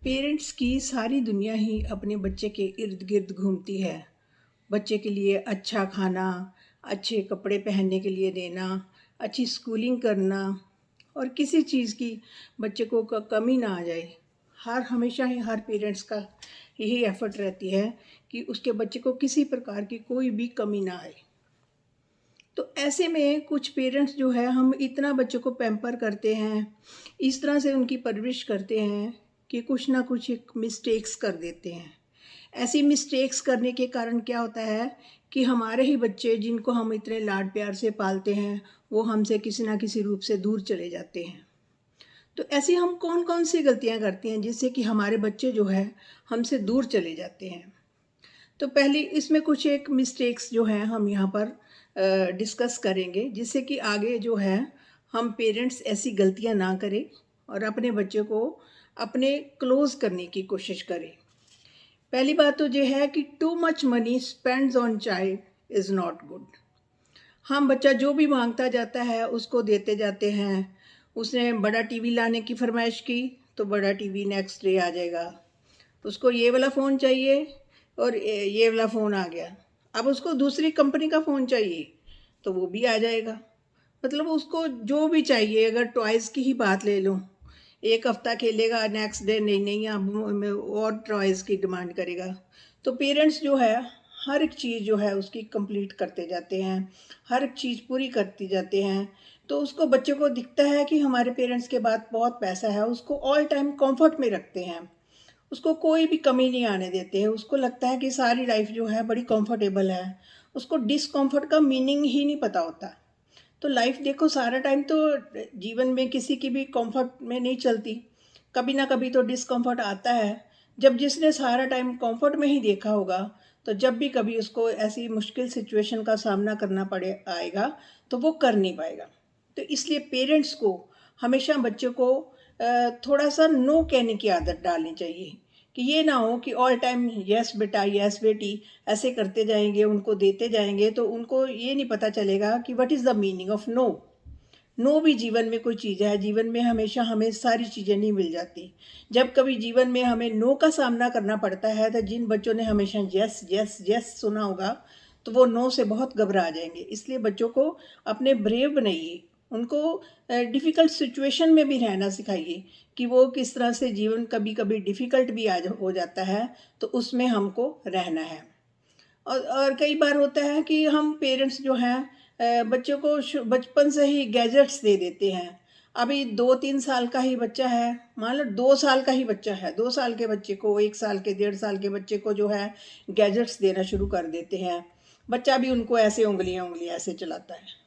Parents की सारी दुनिया ही अपने बच्चे के इर्द गिर्द घूमती है। बच्चे के लिए अच्छा खाना, अच्छे कपड़े पहनने के लिए देना, अच्छी स्कूलिंग करना और किसी चीज़ की बच्चे को कमी ना आ जाए। हमेशा ही हर पेरेंट्स का यही एफ़र्ट रहती है कि उसके बच्चे को किसी प्रकार की कोई भी कमी ना आए। तो ऐसे में कुछ पेरेंट्स जो है हम इतना बच्चों को पैम्पर करते हैं, इस तरह से उनकी परवरिश करते हैं कि कुछ ना कुछ एक मिस्टेक्स कर देते हैं। ऐसी मिस्टेक्स करने के कारण क्या होता है कि हमारे ही बच्चे जिनको हम इतने लाड प्यार से पालते हैं, वो हमसे किसी ना किसी रूप से दूर चले जाते हैं। तो ऐसी हम कौन-कौन सी गलतियाँ करते हैं जिससे कि हमारे बच्चे जो है हमसे दूर चले जाते हैं? तो पहली इसमें कुछ एक मिस्टेक्स जो हैं हम यहाँ पर डिस्कस करेंगे जिससे कि आगे जो है हम पेरेंट्स ऐसी गलतियाँ ना करें और अपने बच्चे को अपने क्लोज़ करने की कोशिश करें। पहली बात तो ये है कि too much money spends on child is not good. हम बच्चा जो भी माँगता जाता है उसको देते जाते हैं। उसने बड़ा टीवी लाने की फ़रमाइश की तो बड़ा टीवी नेक्स्ट डे आ जाएगा। उसको ये वाला फ़ोन चाहिए और ये वाला फ़ोन आ गया। अब उसको दूसरी कंपनी का फ़ोन चाहिए, तो वो भी आ जाएगा। मतलब उसको जो भी चाहिए, अगर टॉयज़ की ही बात ले लूँ, 1 हफ़्ता खेलेगा, नेक्स्ट डे नहीं-नहीं अब मैं और टॉयज़ की डिमांड करेगा। तो पेरेंट्स जो है, हर एक चीज़ जो है उसकी कंप्लीट करते जाते हैं, हर एक चीज़ पूरी करती जाते हैं। तो उसको बच्चे को दिखता है कि हमारे पेरेंट्स के पास बहुत पैसा है, उसको ऑल टाइम कम्फ़र्ट में रखते हैं। उसको कोई भी कमी नहीं आने देते हैं। उसको लगता है कि सारी लाइफ जो है बड़ी कंफर्टेबल है। उसको डिस्कम्फर्ट का मीनिंग ही नहीं पता होता। तो लाइफ देखो सारा टाइम तो जीवन में किसी की भी कंफर्ट में नहीं चलती। कभी ना कभी तो डिस्कम्फर्ट आता है। जब जिसने सारा टाइम कंफर्ट में ही देखा होगा, तो जब भी कभी उसको ऐसी मुश्किल सिचुएशन का सामना करना पड़े आएगा, तो वो कर नहीं पाएगा। तो इसलिए पेरेंट्स को हमेशा बच्चे को थोड़ा-सा नो कहने की आदत डालनी चाहिए, कि ये ना हो कि ऑल टाइम यस बेटा, यस बेटी ऐसे करते जाएँगे, उनको देते जाएँगे, तो उनको ये नहीं पता चलेगा कि what is the meaning of no. No भी जीवन में कोई चीज़ है, जीवन में हमेशा हमें सारी चीज़ें नहीं मिल जाती। जब कभी जीवन में हमें नो का सामना करना पड़ता है, तो जिन बच्चों ने हमेशा यस, यस, यस सुना होगा, तो वो नो से बहुत घबरा जाएँगे। इसलिए बच्चों को अपने ब्रेव बनाइए, उनको डिफ़िकल्ट सिचुएशन में भी रहना सिखाइए कि वो किस तरह से जीवन कभी-कभी डिफ़िकल्ट भी हो जाता है, तो उसमें हमको रहना है। और कई बार होता है कि हम पेरेंट्स जो हैं बच्चों को बचपन से ही गैजेट्स दे देते हैं। अभी 2-3 साल का ही बच्चा है, मान लो 2 साल का ही बच्चा है, 2 साल के बच्चे को, 1 साल के, 1.5 साल के बच्चे को जो है गैजेट्स देना शुरू कर देते हैं। बच्चा भी उनको ऐसे उँगलियाँ-उँगलियाँ ऐसे चलाता है।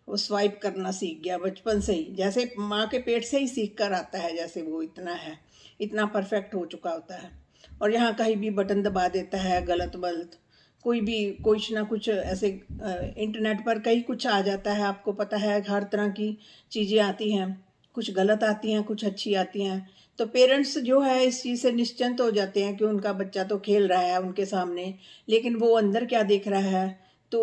वो स्वाइप करना सीख गया बचपन से ही, जैसे माँ के पेट से ही सीख कर आता है, जैसे वो इतना है, इतना परफेक्ट हो चुका होता है। और यहाँ कहीं भी बटन दबा देता है गलत-वलत, कोई भी कुछ ना कुछ ऐसे इंटरनेट पर कई कुछ आ जाता है, आपको पता है हर तरह की चीज़ें आती हैं, कुछ गलत आती हैं, कुछ अच्छी आती हैं। तो पेरेंट्स जो है इस चीज़ से निश्चिंत हो जाते हैं कि उनका बच्चा तो खेल रहा है उनके सामने, लेकिन वो अंदर क्या देख रहा है, तो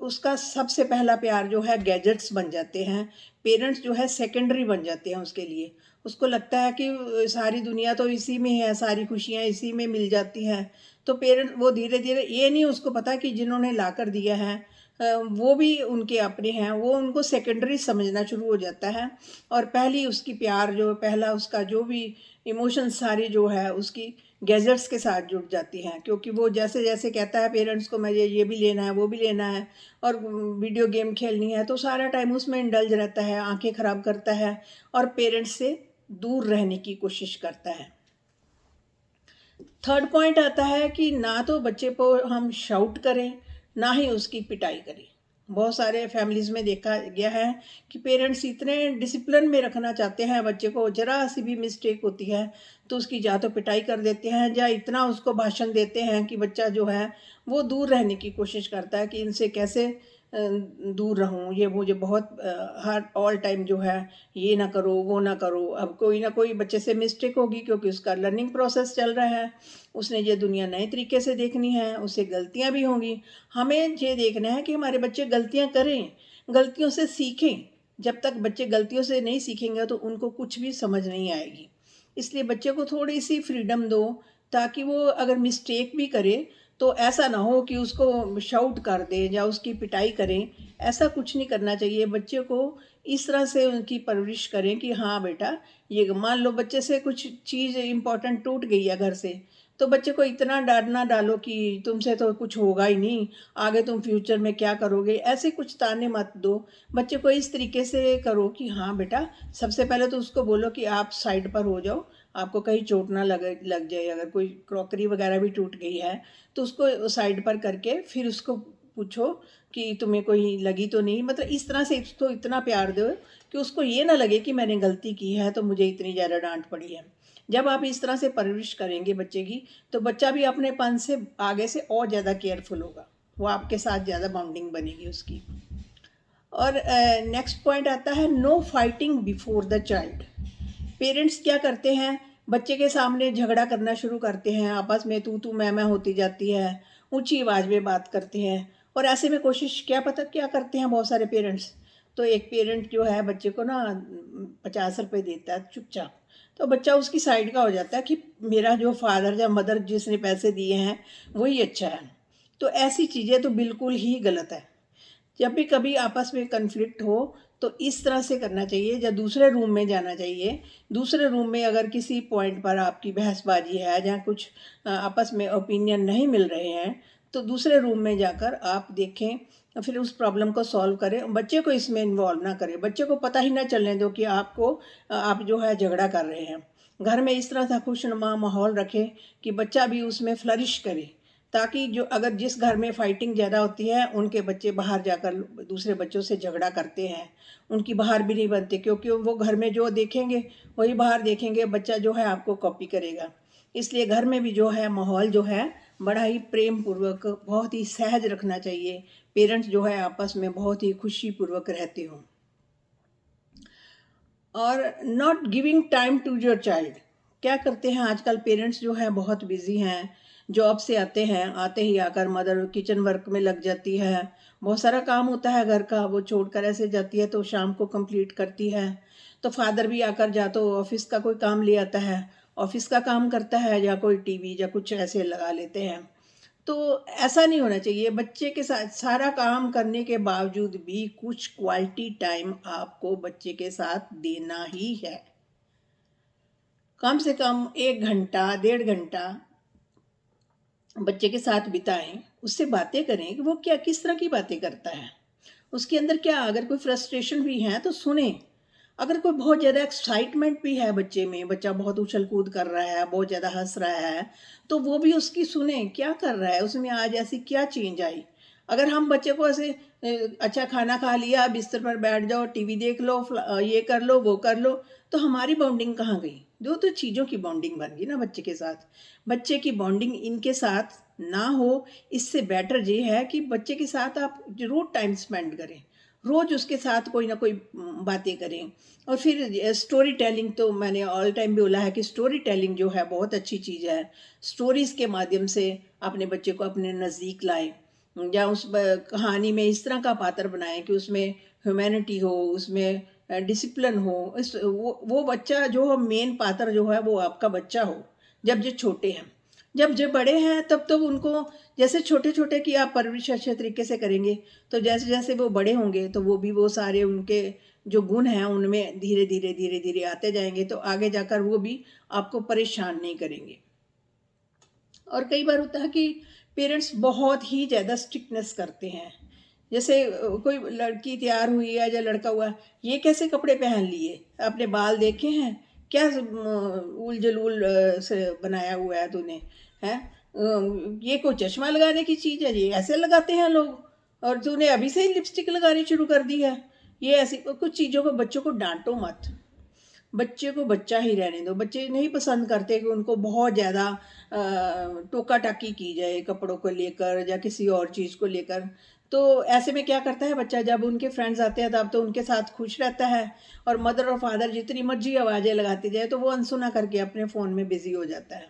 उसका सबसे पहला प्यार जो है गैजेट्स बन जाते हैं। पेरेंट्स जो है सेकेंडरी बन जाते हैं उसके लिए। उसको लगता है कि सारी दुनिया तो इसी में है, सारी खुशियाँ इसी में मिल जाती हैं। तो पेरेंट वो धीरे-धीरे ये नहीं उसको पता कि जिन्होंने लाकर दिया है वो भी उनके अपने हैं, वो उनको सेकेंडरी समझना शुरू हो जाता है और पहली उसकी प्यार जो पहला उसका जो भी इमोशंस सारी जो है उसकी गैजेट्स के साथ जुड़ जाती हैं, क्योंकि वो जैसे-जैसे कहता है पेरेंट्स को मैं ये भी लेना है, वो भी लेना है और वीडियो गेम खेलनी है, तो सारा टाइम उसमें इंडल्ज रहता है, आँखें ख़राब करता है और पेरेंट्स से दूर रहने की कोशिश करता है। थर्ड पॉइंट आता है कि ना तो बच्चे को हम शाउट करें, ना ही उसकी पिटाई करें। बहुत सारे फैमिलीज़ में देखा गया है कि पेरेंट्स इतने डिसिप्लिन में रखना चाहते हैं बच्चे को, ज़रा-सी भी मिस्टेक होती है, तो उसकी या तो पिटाई कर देते हैं या इतना उसको भाषण देते हैं कि बच्चा जो है, वो दूर रहने की कोशिश करता है कि इनसे कैसे दूर रहूँ, ये मुझे बहुत हर ऑल टाइम जो है, ये ना करो, वो ना करो। अब कोई ना कोई बच्चे से मिस्टेक होगी क्योंकि उसका लर्निंग प्रोसेस चल रहा है। उसने ये दुनिया नए तरीके से देखनी है, उससे गलतियाँ भी होंगी। हमें ये देखना है कि हमारे बच्चे गलतियाँ करें, गलतियों से सीखें। जब तक बच्चे गलतियों से नहीं सीखेंगे तो उनको कुछ भी समझ नहीं आएगी। इसलिए बच्चे को थोड़ी सी फ्रीडम दो, ताकि वो अगर मिस्टेक भी करे तो ऐसा ना हो कि उसको शाउट कर दें या उसकी पिटाई करें। ऐसा कुछ नहीं करना चाहिए। बच्चे को इस तरह से उनकी परवरिश करें कि हाँ बेटा, ये मान लो बच्चे से कुछ चीज़ इम्पोर्टेंट टूट गई है घर से, तो बच्चे को इतना डाँट ना डालो कि तुमसे तो कुछ होगा ही नहीं, आगे तुम फ्यूचर में क्या करोगे, ऐसे कुछ ताने मत दो। बच्चे को इस तरीके से करो कि हाँ बेटा, सबसे पहले तो उसको बोलो कि आप साइड पर हो जाओ, आपको कहीं चोट ना लग जाए। अगर कोई क्रॉकरी वगैरह भी टूट गई है तो उसको साइड पर करके फिर उसको पूछो कि तुम्हें कोई लगी तो नहीं। मतलब इस तरह से उसको इतना प्यार दो कि उसको ये ना लगे कि मैंने गलती की है तो मुझे इतनी ज़्यादा डांट पड़ी है। जब आप इस तरह से परवरिश करेंगे बच्चे की, तो बच्चा भी अपनेपन से आगे से और ज़्यादा केयरफुल होगा, वो आपके साथ ज़्यादा बॉन्डिंग बनेगी उसकी। और नेक्स्ट पॉइंट आता है no fighting before the child. Parents क्या करते हैं, बच्चे के सामने झगड़ा करना शुरू करते हैं, आपस में तू तू मैं होती जाती है, ऊंची आवाज़ में बात करते हैं। और ऐसे में कोशिश क्या पता क्या करते हैं बहुत सारे पेरेंट्स। तो एक पेरेंट जो है बच्चे को ना 50 रुपये देता है चुपचाप, तो बच्चा उसकी साइड का हो जाता है कि मेरा जो फादर या मदर जिसने पैसे दिए हैं वही अच्छा है। तो ऐसी चीज़ें तो बिल्कुल ही गलत है। जब भी कभी आपस में कन्फ्लिक्ट हो तो इस तरह से करना चाहिए, या दूसरे रूम में जाना चाहिए। दूसरे रूम में अगर किसी पॉइंट पर आपकी बहसबाजी है, जहाँ कुछ आपस में ओपिनियन नहीं मिल रहे हैं, तो दूसरे रूम में जाकर आप देखें, फिर उस प्रॉब्लम को सॉल्व करें। बच्चे को इसमें इन्वॉल्व ना करें, बच्चे को पता ही ना चलने दो कि आप जो है झगड़ा कर रहे हैं। घर में इस तरह का खुशनुमा माहौल रखें कि बच्चा भी उसमें फ्लरिश करे, ताकि जो अगर जिस घर में फाइटिंग ज़्यादा होती है उनके बच्चे बाहर जाकर दूसरे बच्चों से झगड़ा करते हैं, उनकी बाहर भी नहीं बनते, क्योंकि वो घर में जो देखेंगे वही बाहर देखेंगे, बच्चा जो है आपको कॉपी करेगा। इसलिए घर में भी जो है माहौल जो है बड़ा ही प्रेम पूर्वक, बहुत ही सहज रखना चाहिए। पेरेंट्स जो है आपस में बहुत ही खुशी पूर्वक रहते हों। और not giving time to your child. क्या करते हैं आजकल पेरेंट्स जो है बहुत बिजी हैं, जॉब से आते हैं, आते ही आकर मदर किचन वर्क में लग जाती है, बहुत सारा काम होता है घर का, वो छोड़कर ऐसे जाती है तो शाम को कंप्लीट करती है। तो फादर भी आकर या तो ऑफिस का कोई काम ले आता है, ऑफिस का काम करता है, या कोई टीवी या कुछ ऐसे लगा लेते हैं। तो ऐसा नहीं होना चाहिए। बच्चे के साथ सारा काम करने के बावजूद भी कुछ क्वालिटी टाइम आपको बच्चे के साथ देना ही है। कम से कम 1 घंटा 1.5 घंटा बच्चे के साथ बिताएं, उससे बातें करें कि वो क्या किस तरह की बातें करता है, उसके अंदर क्या, अगर कोई फ्रस्ट्रेशन भी है तो सुने। अगर कोई बहुत ज़्यादा एक्साइटमेंट भी है बच्चे में, बच्चा बहुत उछल कूद कर रहा है, बहुत ज़्यादा हंस रहा है, तो वो भी उसकी सुने, क्या कर रहा है उसमें, आज ऐसी क्या चेंज आई। अगर हम बच्चे को ऐसे अच्छा खाना खा लिया, बिस्तर पर बैठ जाओ, टीवी देख लो, ये कर लो वो कर लो, तो हमारी बॉन्डिंग कहाँ गई। दो तो चीज़ों की बॉन्डिंग बन गई ना बच्चे के साथ, बच्चे की बॉन्डिंग इनके साथ ना हो। इससे बेटर ये है कि बच्चे के साथ आप जरूर टाइम स्पेंड करें, रोज़ उसके साथ कोई ना कोई बातें करें। और फिर स्टोरी टेलिंग, तो मैंने ऑल टाइम भी बोला है कि स्टोरी टेलिंग जो है बहुत अच्छी चीज़ है। स्टोरीज़ के माध्यम से अपने बच्चे को अपने नज़दीक लाएं, या उस कहानी में इस तरह का पात्र बनाएं कि उसमें ह्यूमैनिटी हो, उसमें डिसिप्लिन हो। इस वो बच्चा जो मेन पात्र जो है वो आपका बच्चा हो, जब जो छोटे हैं। जब जो बड़े हैं तब तो उनको जैसे छोटे छोटे की आप परवरिश अच्छे तरीके से करेंगे, तो जैसे जैसे वो बड़े होंगे तो वो भी वो सारे उनके जो गुण हैं उनमें धीरे धीरे धीरे धीरे आते जाएंगे, तो आगे जाकर वो भी आपको परेशान नहीं करेंगे। और कई बार होता है कि पेरेंट्स बहुत ही ज़्यादा स्ट्रिक्टनेस करते हैं। जैसे कोई लड़की तैयार हुई है या लड़का हुआ है, ये कैसे कपड़े पहन लिए, अपने बाल देखे हैं क्या, उल जलूल से बनाया हुआ है तूने, है ये कोई चश्मा लगाने की चीज़ है, ये ऐसे लगाते हैं लोग, और तूने अभी से ही लिपस्टिक लगानी शुरू कर दी है। ये ऐसी कुछ चीज़ों को बच्चों को डांटो मत, बच्चे को बच्चा ही रहने दो। बच्चे नहीं पसंद करते कि उनको बहुत ज़्यादा टोका टाकी की जाए कपड़ों को लेकर या किसी और चीज़ को लेकर। तो ऐसे में क्या करता है बच्चा, जब उनके फ्रेंड्स आते हैं तब तो उनके साथ खुश रहता है, और मदर और फादर जितनी मर्जी आवाज़ें लगाती जाए तो वो अनसुना करके अपने फ़ोन में बिज़ी हो जाता है।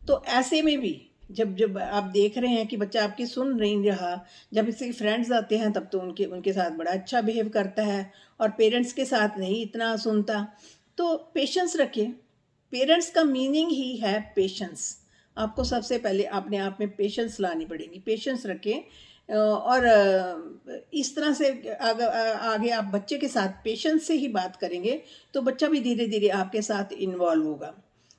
तो ऐसे में भी जब जब आप देख रहे हैं कि बच्चा आपकी सुन नहीं रहा, जब इसके फ्रेंड्स आते हैं तब तो उनके उनके साथ बड़ा अच्छा बिहेव करता है, और पेरेंट्स के साथ नहीं इतना सुनता, तो पेशेंस रखें। पेरेंट्स का मीनिंग ही है पेशेंस। आपको सबसे पहले अपने आप में पेशेंस लानी पड़ेगी, पेशेंस रखें। और इस तरह से आगे आप बच्चे के साथ पेशेंस से ही बात करेंगे तो बच्चा भी धीरे धीरे आपके साथ इन्वॉल्व होगा।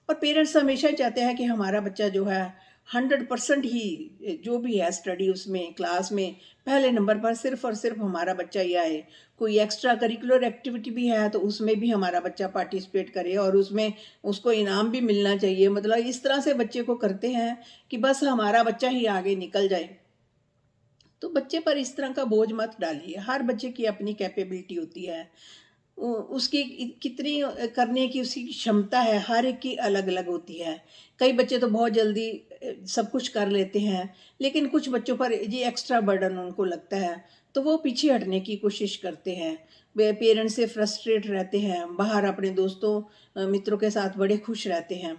और पेरेंट्स हमेशा चाहते हैं कि हमारा बच्चा जो है 100% ही जो भी है स्टडी उसमें क्लास में पहले नंबर पर सिर्फ और सिर्फ हमारा बच्चा ही आए। कोई एक्स्ट्रा करिकुलर एक्टिविटी भी है तो उसमें भी हमारा बच्चा पार्टिसिपेट करे और उसमें उसको इनाम भी मिलना चाहिए। मतलब इस तरह से बच्चे को करते हैं कि बस हमारा बच्चा ही आगे निकल जाए। तो बच्चे पर इस तरह का बोझ मत डालिए। हर बच्चे की अपनी कैपेबिलिटी होती है, उसकी कितनी करने की उसकी क्षमता है, हर एक की अलग अलग होती है। कई बच्चे तो बहुत जल्दी सब कुछ कर लेते हैं, लेकिन कुछ बच्चों पर ये एक्स्ट्रा बर्डन उनको लगता है तो वो पीछे हटने की कोशिश करते हैं। वे पेरेंट्स से फ्रस्ट्रेट रहते हैं, बाहर अपने दोस्तों मित्रों के साथ बड़े खुश रहते हैं।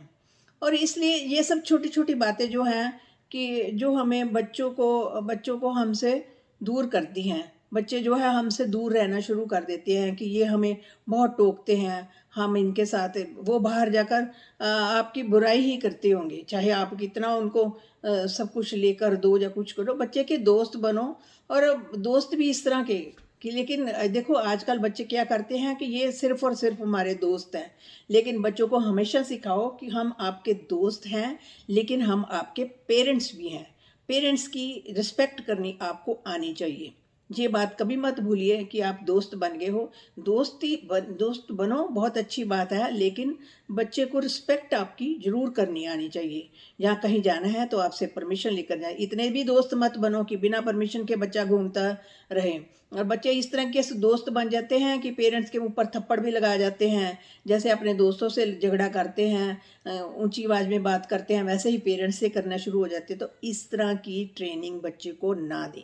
और इसलिए ये सब छोटी छोटी बातें जो हैं कि जो हमें बच्चों को हमसे दूर करती हैं। बच्चे जो है हमसे दूर रहना शुरू कर देते हैं कि ये हमें बहुत टोकते हैं, हम इनके साथ वो बाहर जाकर आपकी बुराई ही करते होंगे, चाहे आप कितना उनको सब कुछ लेकर दो या कुछ करो। बच्चे के दोस्त बनो, और दोस्त भी इस तरह के कि लेकिन देखो आजकल बच्चे क्या करते हैं कि ये सिर्फ और सिर्फ हमारे दोस्त हैं। लेकिन बच्चों को हमेशा सिखाओ कि हम आपके दोस्त हैं, लेकिन हम आपके पेरेंट्स भी हैं। पेरेंट्स की रिस्पेक्ट करनी आपको आनी चाहिए। ये बात कभी मत भूलिए कि आप दोस्त बन गए हो। दोस्त बनो, बहुत अच्छी बात है, लेकिन बच्चे को रिस्पेक्ट आपकी ज़रूर करनी आनी चाहिए। यहाँ कहीं जाना है तो आपसे परमिशन लेकर जाए। इतने भी दोस्त मत बनो कि बिना परमिशन के बच्चा घूमता रहे। और बच्चे इस तरह के दोस्त बन जाते हैं कि पेरेंट्स के ऊपर थप्पड़ भी लगा जाते हैं। जैसे अपने दोस्तों से झगड़ा करते हैं, ऊंची आवाज़ में बात करते हैं, वैसे ही पेरेंट्स से करना शुरू हो जाते हैं। तो इस तरह की ट्रेनिंग बच्चे को ना दें।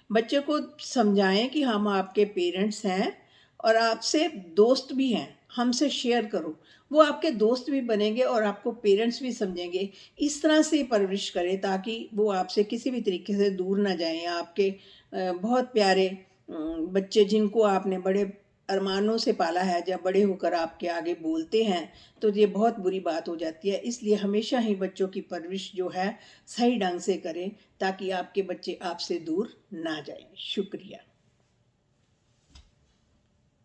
बच्चे को समझाएं कि हम आपके पेरेंट्स हैं और आपसे दोस्त भी हैं, हमसे शेयर करो। वो आपके दोस्त भी बनेंगे और आपको पेरेंट्स भी समझेंगे। इस तरह से परवरिश करें ताकि वो आपसे किसी भी तरीके से दूर ना जाएं। आपके बहुत प्यारे बच्चे जिनको आपने बड़े अरमानों से पाला है, जब बड़े होकर आपके आगे बोलते हैं तो ये बहुत बुरी बात हो जाती है। इसलिए हमेशा ही बच्चों की परवरिश जो है सही ढंग से करें ताकि आपके बच्चे आपसे दूर ना जाएं। शुक्रिया।